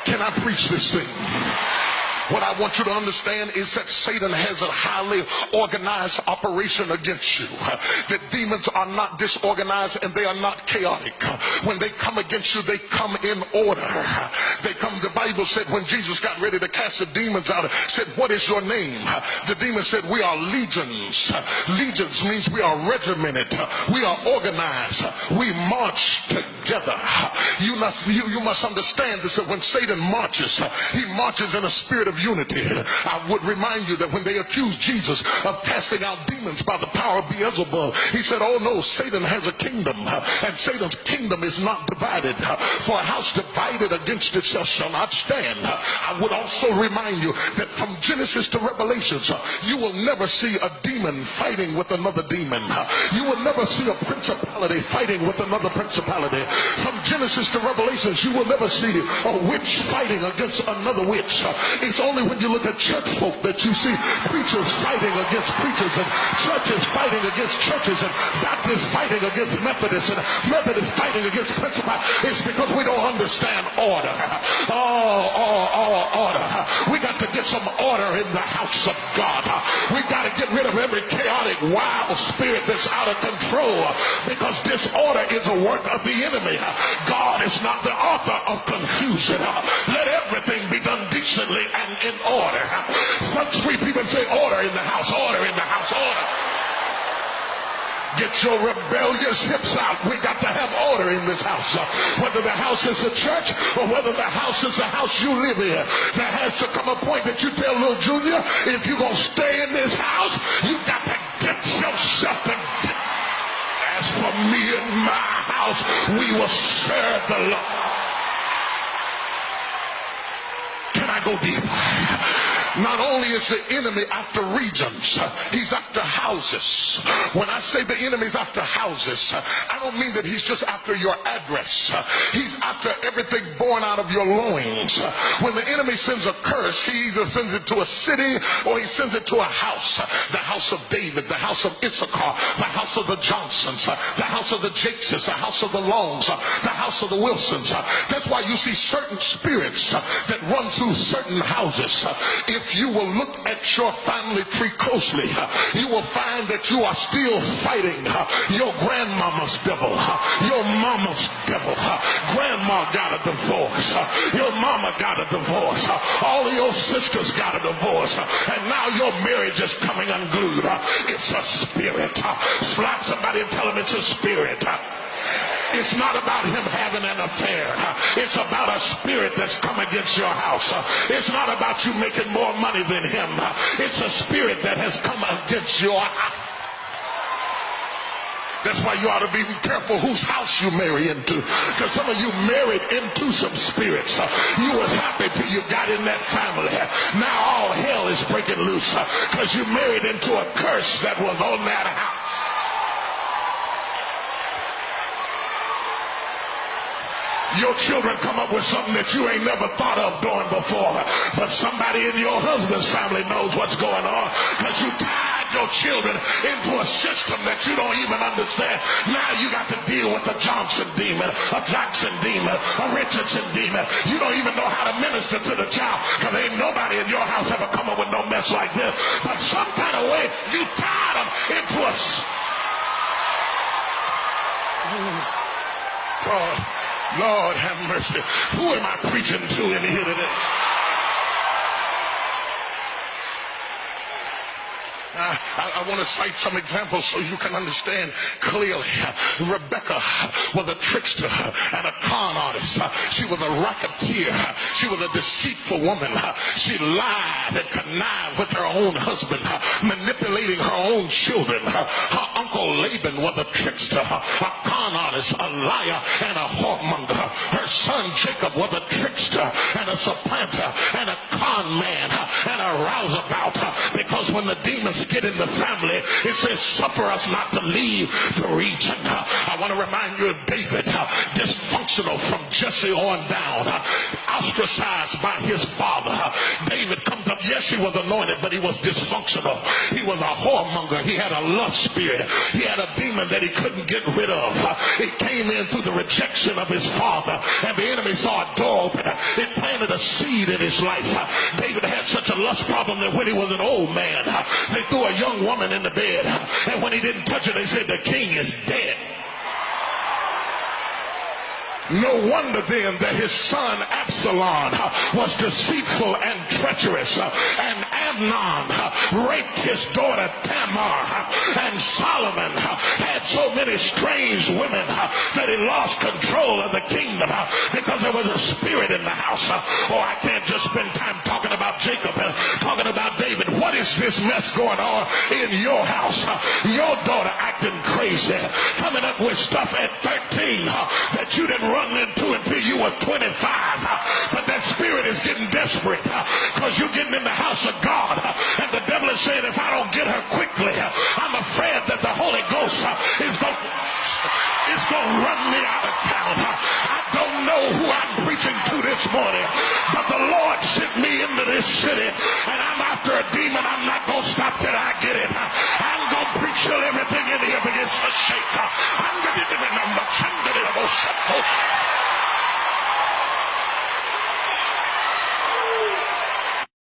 Can I preach this thing? What I want you to understand is that Satan has a highly organized operation against you. That demons are not disorganized and they are not chaotic. When they come against you, they come in order. They come, the Bible said when Jesus got ready to cast the demons out, said, what is your name? The demon said, we are legions. Legions means we are regimented. We are organized. We march together. You must understand this, that when Satan marches, he marches in a spirit of unity. I would remind you that when they accused Jesus of casting out demons by the power of Beelzebub, he said, oh no, Satan has a kingdom, and Satan's kingdom is not divided. For a house divided against itself shall not stand. I would also remind you that from Genesis to Revelations, you will never see a demon fighting with another demon. You will never see a principality fighting with another principality. From Genesis to Revelations, you will never see a witch fighting against another witch. It's only when you look at church folk that you see preachers fighting against preachers, and churches fighting against churches, and Baptists fighting against Methodists, and Methodists fighting against principalities. It's because we don't understand order. Order. We got to get some order in the house of God. We got to get rid of every chaotic, wild spirit that's out of control, because disorder is a work of the enemy. God is not the author of confusion. Let everything be done decently and in order. Such three people say order in the house, order in the house, order. Get your rebellious hips out. We got to have order in this house. Whether the house is a church or whether the house is the house you live in, there has to come a point that you tell little Junior, if you're going to stay in this house, you got to get yourself together. As for me and my house, we will serve the Lord. Can I go deeper? Not only is the enemy after regions, he's after houses. When I say the enemy's after houses, I don't mean that he's just after your address. He's after everything born out of your loins. When the enemy sends a curse, he either sends it to a city or he sends it to a house. The house of David, the house of Issachar, the house of the Johnsons, the house of the Jakeses, the house of the Longs, the house of the Wilsons. That's why you see certain spirits that run through certain houses. If you will look at your family tree closely, you will find that you are still fighting your grandmama's devil, your mama's devil. Grandma got a divorce, your mama got a divorce, all of your sisters got a divorce, and now your marriage is coming unglued. It's a spirit. Slap somebody and tell them it's a spirit. It's not about him having an affair. It's about a spirit that's come against your house. It's not about you making more money than him. It's a spirit that has come against your house. That's why you ought to be careful whose house you marry into. Because some of you married into some spirits. You was happy till you got in that family. Now all hell is breaking loose because you married into a curse that was on that house. Your children come up with something that you ain't never thought of doing before. But somebody in your husband's family knows what's going on because you tied your children into a system that you don't even understand. Now you got to deal with a Johnson demon, a Jackson demon, a Richardson demon. You don't even know how to minister to the child because ain't nobody in your house ever come up with no mess like this. But some kind of way you tied them into a... God. Lord have mercy. Who am I preaching to in here today? I want to cite some examples so you can understand clearly. Rebecca was a trickster and a con artist. She was a racketeer. She was a deceitful woman. She lied and connived with her own husband, manipulating her own children. Her uncle Laban was a trickster, a con artist, a liar, and a whoremonger. Her son Jacob was a trickster and a supplanter and a con man and a rouseabout. Because when the demons get in the family, it says, suffer us not to leave the region. I want to remind you of David. Dysfunction dysfunctional from Jesse on down, ostracized by his father. David comes up. Yes, he was anointed, but he was dysfunctional. He was a whoremonger. He had a lust spirit. He had a demon that he couldn't get rid of. It came in through the rejection of his father, and the enemy saw a door open. It planted a seed in his life. David had such a lust problem that when he was an old man, they threw a young woman in the bed, and when he didn't touch her, they said the king is dead. No wonder then that his son Absalom was deceitful and treacherous, and Amnon raped his daughter Tamar, and Solomon had so many strange women that he lost control of the kingdom because there was a spirit in the house. Oh, I can't just spend time talking about Jacob and talking about David. What is this mess going on in your house? Your daughter acting crazy, coming up with stuff at 13 that you didn't run into until you were 25. But that spirit is getting desperate because you're getting in the house of God, and the devil is saying, if I don't get her quickly, I'm afraid that the Holy Ghost is going to run me out of town. I don't know who I'm preaching to this morning, but the Lord sent me into this city, and I'm after a demon. I'm not going to stop till I get it. I'm going to preach till everything in here begins to shake. I'm going to